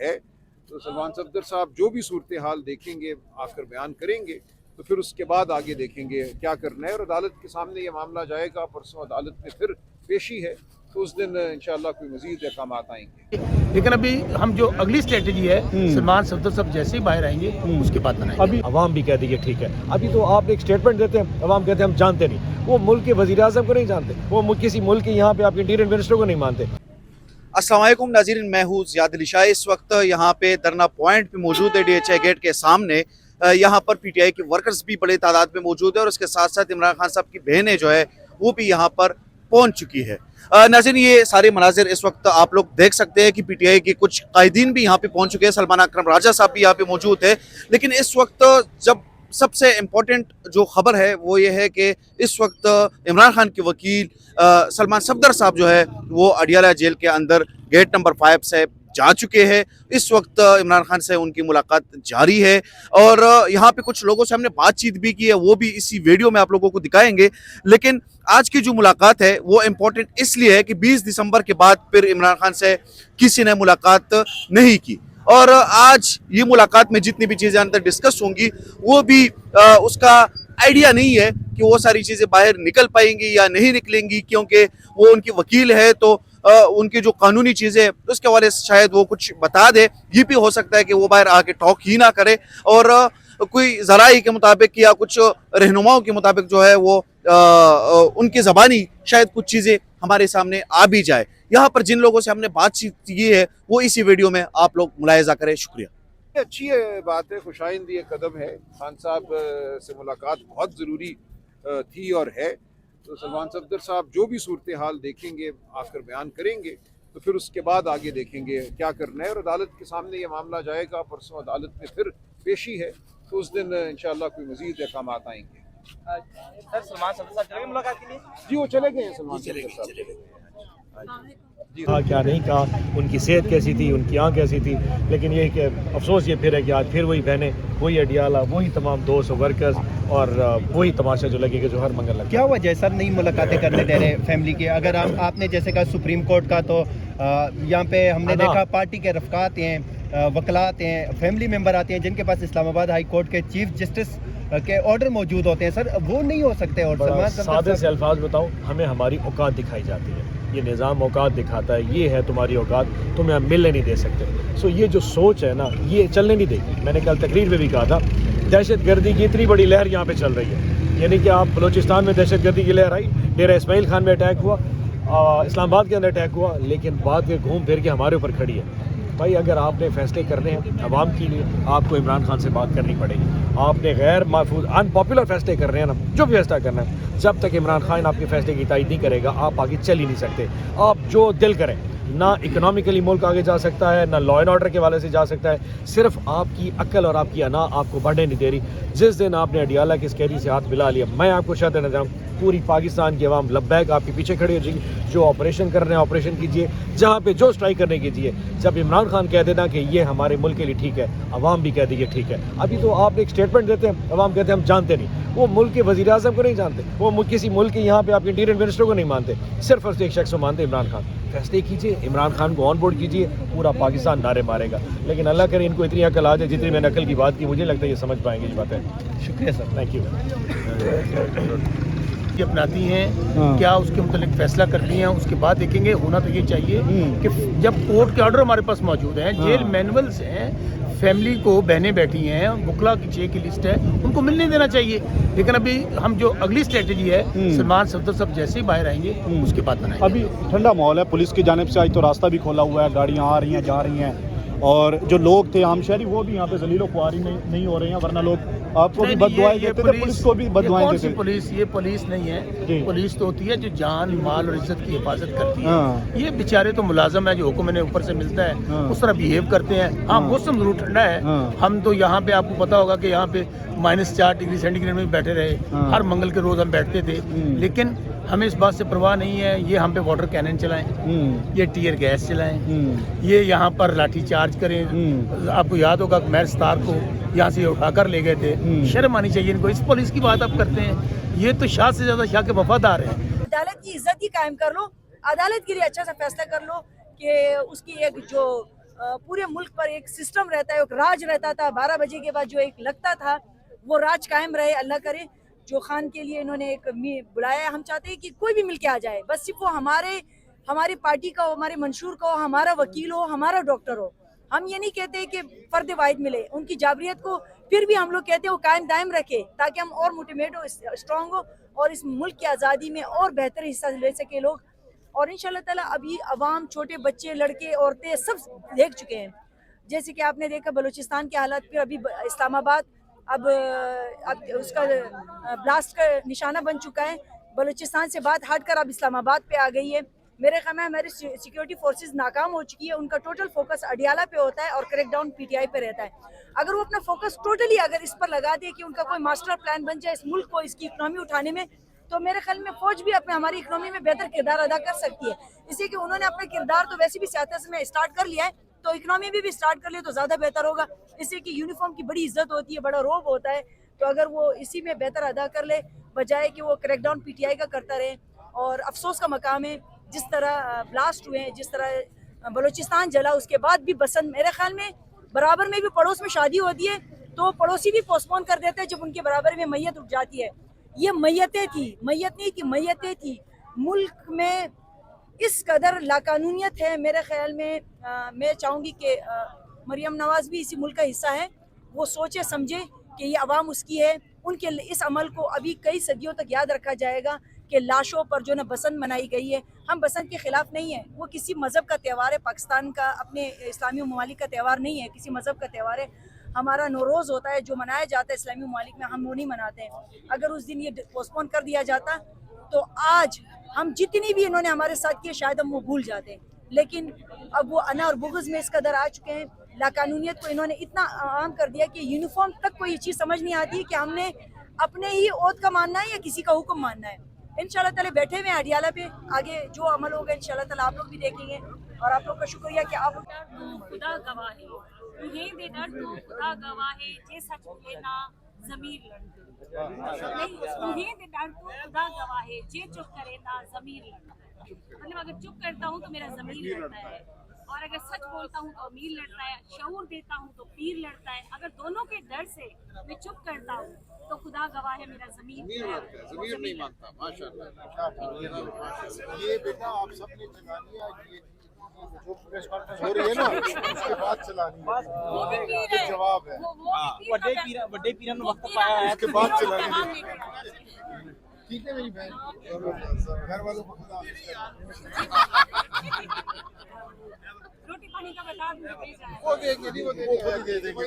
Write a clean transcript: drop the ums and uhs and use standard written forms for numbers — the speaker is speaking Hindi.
है। तो सलमान सफदर साहब जो भी सूरत हाल देखेंगे आकर बयान करेंगे, तो फिर उसके बाद आगे देखेंगे क्या करना है। और अदालत के सामने ये मामला जाएगा, परसों अदालत में फिर पेशी है, तो उस दिन इंशाअल्लाह कोई मजीद अहकाम आएंगे। लेकिन अभी हम जो अगली स्ट्रेटजी है, सलमान सफदर साहब जैसे ही बाहर आएंगे उसके बाद बनाएंगे। अभी अवाम भी कह दी है ठीक है। अभी तो आप एक स्टेटमेंट देते हैं, अवाम कहते हैं हम जानते नहीं। वो मुल्क के वजीर आज़म को नहीं जानते, वो किसी मुल्क के यहाँ पे आपके इंटीरियर मिनिस्टर को नहीं मानते। अस्सलाम वालेकुम नाज़रीन, मैं हूँ ज़ियाद अली शाह। इस वक्त यहाँ पे धरना पॉइंट पे मौजूद है, DHI गेट के सामने। यहाँ पर PTI के वर्कर्स भी बड़े तादाद में मौजूद है और उसके साथ साथ इमरान खान साहब की बहनें जो है वो भी यहाँ पर पहुँच चुकी है। नाज़रीन, ये सारे मनाजिर इस वक्त आप लोग देख सकते हैं कि PTI के कुछ कायदीन भी यहाँ पे पहुँच चुके हैं। सलमान अकरम राजा साहब भी यहाँ पे मौजूद है। लेकिन इस वक्त जब सबसे इम्पोर्टेंट जो खबर है वो ये है कि इस वक्त इमरान खान के वकील सलमान सफदर साहब जो है वो अडियाला जेल के अंदर गेट नंबर 5 से जा चुके हैं। इस वक्त इमरान खान से उनकी मुलाकात जारी है और यहाँ पे कुछ लोगों से हमने बातचीत भी की है, वो भी इसी वीडियो में आप लोगों को दिखाएंगे। लेकिन आज की जो मुलाकात है वो इम्पोर्टेंट इसलिए है कि 20 दिसंबर के बाद फिर इमरान खान से किसी ने मुलाकात नहीं की और आज ये मुलाकात में जितनी भी चीज़ें अंदर डिस्कस होंगी वो भी उसका आइडिया नहीं है कि वो सारी चीज़ें बाहर निकल पाएंगी या नहीं निकलेंगी, क्योंकि वो उनकी वकील है। तो उनकी जो कानूनी चीज़ें उसके हवाले से शायद वो कुछ बता दे। ये भी हो सकता है कि वो बाहर आके टॉक ही ना करे और कोई ज़राई के मुताबिक या कुछ रहनुमाओं के मुताबिक जो है वो उनकी ज़बानी शायद कुछ चीज़ें हमारे सामने आ भी जाए। यहाँ पर जिन लोगों से हमने बातचीत की है वो इसी वीडियो में आप लोग मुलाहिजा करें। शुक्रिया। अच्छी बात है, खुशाइंद ये कदम है। खान साहब से मुलाकात बहुत ज़रूरी थी और है। तो सलमान सफदर साहब जो भी सूरत हाल देखेंगे आकर बयान करेंगे, तो फिर उसके बाद आगे देखेंगे क्या करना है। और अदालत के सामने ये मामला जाएगा, परसों अदालत में फिर पेशी है, तो उस दिन इंशाअल्लाह कोई मजीद अहकाम आएंगे। सर, सलमान सफदर साहब चले गए मुलाकात के लिए? जी, वो चले गए हैं। सलमान सफदर साहब चले गए। कहा क्या नहीं कहा, उनकी सेहत कैसी थी, उनकी आँख कैसी थी। लेकिन ये कि अफसोस ये फिर है कि आज फिर वही बहनें, वही अडियाला, वही तमाम दोस्त वर्कर्स और वही तमाशा जो लगेगा जो हर मंगल लगता है। क्या वजह सर नई मुलाकातें करने दे रहे फैमिली की? अगर आपने जैसे कहा सुप्रीम कोर्ट का, तो यहाँ पे हमने देखा पार्टी के रफ़कात हैं, वकलात हैं, फैमिली मेम्बर आते हैं जिनके पास इस्लामाबाद हाई कोर्ट के चीफ जस्टिस के ऑर्डर मौजूद होते हैं। सर वो नहीं हो सकते? और सादे से अल्फाज बताऊँ, हमें हमारी औकात दिखाई जाती है। ये निज़ाम औकात दिखाता है, ये है तुम्हारी औकात, तुम्हें हम मिलने नहीं दे सकते। सो ये जो सोच है ना, ये चलने नहीं देगी। मैंने कल तकरीर में भी कहा था, दहशत गर्दी की इतनी बड़ी लहर यहाँ पे चल रही है। यानी कि आप बलूचिस्तान में दहशत गर्दी की लहर आई, डेरा इस्माइल खान में अटैक हुआ, इस्लामाबाद के अंदर अटैक हुआ, लेकिन बात के घूम फिर के हमारे ऊपर खड़ी है। भाई अगर आपने फैसले करने हैं अवाम के लिए, आपको इमरान खान से बात करनी पड़ेगी। आपने गैर महफूज अनपॉपुलर फैसले कर रहे हैं ना, जो भी फैसला करना है, जब तक इमरान खान आपके फैसले की तायद नहीं करेगा आप आगे चल ही नहीं सकते। आप जो दिल करें, ना इकोनॉमिकली मुल्क आगे जा सकता है, ना लॉ एंड ऑर्डर के वाले से जा सकता है। सिर्फ आपकी अक्ल और आपकी अना आपको बढ़ने नहीं दे रही। जिस दिन आपने अडियाला की कैदी से हाथ मिला लिया, मैं आपको शायद देना चाहूँ, पूरी पाकिस्तान की आवाम लब्बैक आपके पीछे खड़ी हो जाएगी। जो ऑपरेशन कर रहे हैं ऑपरेशन कीजिए, जहाँ पे जो स्ट्राइक करने कीजिए। जब इमरान खान कह देना कि ये हमारे मुल्क के लिए ठीक है, अवाम भी कह दी ठीक है। अभी तो आप एक स्टेटमेंट देते हैं, अवाम कहते हैं हम जानते नहीं। वो मुल्क के वजीर आज़म को नहीं जानते, वो किसी मुल्क के यहाँ पे आपके इंटीरियर मिनिस्टर को नहीं मानते, सिर्फ और एक शख्स को मानते, इमरान खान। फैसले कीजिए, इमरान खान को ऑन बोर्ड कीजिए, पूरा पाकिस्तान नारे मारेगा। लेकिन अल्लाह करे इनको इतनी अकल आ जाए, जितनी मैंने अकल की बात की, मुझे लगता है ये समझ पाएंगे ये बात है। शुक्रिया सर, थैंक यू। अपनाती हैं क्या उसके मुतालिक फैसला करती हैं, उसके बाद देखेंगे। होना तो ये चाहिए कि जब कोर्ट के ऑर्डर हमारे पास मौजूद हैं, जेल मैनुअल्स हैं, फैमिली को बहनें बैठी हैं, वकला की 6 की लिस्ट है, उनको मिलने देना चाहिए। लेकिन अभी हम जो अगली स्ट्रेटजी है, सलमान सफदर साहब जैसे ही बाहर आएंगे उसके बाद बनाएंगे। अभी ठंडा माहौल है, पुलिस की जानिब से आज तो रास्ता भी खोला हुआ है, गाड़ियाँ आ रही हैं जा रही हैं, और जो लोग थे आम शहरी वो भी यहाँ पे जलीलो ख्वारी नहीं हो रहे हैं, वरना लोग आपको भी बददुआएं देते थे, पुलिस को भी बददुआएं देते थे। ये पुलिस नहीं है, पुलिस तो होती है जो जान माल और इज्जत की हिफाजत करती है। ये बेचारे तो मुलाजम है, जो हुक्म इन्हें ऊपर से मिलता है उस तरह बिहेव करते हैं। हाँ, मौसम जरूर ठंडा है। हम तो यहाँ पे आपको पता होगा कि यहाँ पे -4 डिग्री सेंटीग्रेड में बैठे रहे, हर मंगल के रोज हम बैठते थे। लेकिन हमें इस बात से परवाह नहीं है। ये हम पे वाटर कैनन चलाएं, ये टीयर गैस चलाएं, ये यहाँ पर लाठी चार्ज करें। आपको याद होगा मेयर स्टार को यहाँ से उठाकर ले गए थे। शर्म आनी चाहिए इनको। इस पुलिस की बात आप करते हैं, ये तो शाह से ज्यादा शाह के वफादार हैं। अदालत की इज्जत ही कायम कर लो, अदालत के लिए अच्छा सा फैसला कर लो कि उसकी एक जो पूरे मुल्क पर एक सिस्टम रहता है, एक राज रहता था। 12 बजे के बाद जो एक लगता था वो राज कायम रहे, अल्लाह करे। जो खान के लिए इन्होंने एक बुलाया, हम चाहते हैं कि कोई भी मिल के आ जाए, बस सिर्फ वो हमारी पार्टी का हो, हमारे मंशूर का हो, हमारा वकील हो, हमारा डॉक्टर हो। हम ये नहीं कहते कि फर्द वाहिद मिले, उनकी जाबरियत को फिर भी हम लोग कहते हैं वो कायम दायम रखे, ताकि हम और मोटिवेट हो, स्ट्रांग हो और इस मुल्क की आज़ादी में और बेहतर हिस्सा ले सके लोग। और इंशाल्लाह ताला अभी अवाम, छोटे बच्चे, लड़के, औरतें सब देख चुके हैं। जैसे कि आपने देखा बलूचिस्तान के हालात, फिर अभी इस्लामाबाद अब उसका ब्लास्ट का निशाना बन चुका है। बलूचिस्तान से बात हट कर अब इस्लामाबाद पे आ गई है। मेरे ख्याल में हमारी सिक्योरिटी फोर्सेस नाकाम हो चुकी है, उनका टोटल फोकस अडियाला पे होता है और क्रैकडाउन पीटीआई पे रहता है। अगर वो अपना फोकस टोटली अगर इस पर लगा दे कि उनका कोई मास्टर प्लान बन जाए इस मुल्क को, इसकी इकोनॉमी उठाने में, तो मेरे ख्याल में फौज भी अपने हमारी इकोनॉमी में बेहतर किरदार अदा कर सकती है। इसी कि उन्होंने अपना किरदार तो वैसे भी सियासत में स्टार्ट कर लिया है, तो इकोनॉमी भी स्टार्ट कर ले तो ज़्यादा बेहतर होगा। इससे कि यूनिफॉर्म की बड़ी इज्जत होती है, बड़ा रोब होता है, तो अगर वो इसी में बेहतर अदा कर ले बजाय कि वो क्रैकडाउन पीटीआई का करता रहे। और अफसोस का मकाम है जिस तरह ब्लास्ट हुए हैं, जिस तरह बलूचिस्तान जला, उसके बाद भी बसंत, मेरे ख्याल में बराबर में भी पड़ोस में शादी होती है तो पड़ोसी भी पोस्टपोन कर देते हैं जब उनके बराबर में मैयत उठ जाती है। ये मैयतें थी, मैयत नहीं थी, मैयतें थी। मुल्क में इस कदर लाकानूनियत है, मेरे ख्याल में मैं चाहूँगी कि मरियम नवाज़ भी इसी मुल्क का हिस्सा है। वो सोचे समझे कि ये अवाम उसकी है, उनके इस अमल को अभी कई सदियों तक याद रखा जाएगा कि लाशों पर जो ना बसंत मनाई गई है। हम बसंत के ख़िलाफ़ नहीं है, वो किसी मज़हब का त्यौहार है, पाकिस्तान का अपने इस्लामी ममालिक का त्यौहार नहीं है, किसी मज़हब का त्यौहार है। हमारा नौरोज़ होता है जो मनाया जाता है इस्लामी ममालिक में, हम वो नहीं मनाते हैं। अगर उस दिन ये पोस्टपोन कर दिया जाता तो आज हम जितनी भी इन्होंने हमारे साथ किए शायद हम वो भूल जाते, लेकिन अब वो अना और बुग़्ज़ में इस कदर आ चुके हैं। लाकानूनियत को इन्होंने इतना आम कर दिया कि यूनिफॉर्म तक को ये चीज़ समझ नहीं आती कि हमने अपने ही ओहद का मानना है या किसी का हुक्म मानना है। इंशाल्लाह ताला बैठे हुए हैं अडियाला पे, आगे जो अमल होगा इंशाल्लाह ताला आप लोग भी देखेंगे। और आप लोग का शुक्रिया कि आप खुदा गवाह है, तुझे दे डर तो खुदा गवाह है, जे सच बोले ना ज़मीर लड़ता नहीं, तुझे दे डर तो खुदा गवाह है, जे चुप करे ना ज़मीर लड़ता। मतलब अगर चुप करता हूँ तो मेरा ज़मीर लड़ता है, और अगर सच बोलता हूँ तो अमीर लड़ता है, शऊर देता हूँ तो पीर लड़ता है। अगर दोनों के डर से मैं चुप करता हूँ तो खुदा गवाह है मेरा ज़मीर नहीं मानता। माशाल्लाह। ये बेटा आप सबने चलानी है, ये जो प्रेस कॉन्फ्रेंस हो रही है ना उसके बाद चलानी है, ये जवाब है। ਵੱਡੇ ਪੀਰਾਂ ਨੂੰ ਵਕਤ ਪਾਇਆ ਹੈ, उसके बाद चलानी है। ठीक है मेरी बहन, घर वालों को खुदा रोटी पानी का बता दूँ, वो देंगे नहीं, वो खुद ही दे देंगे।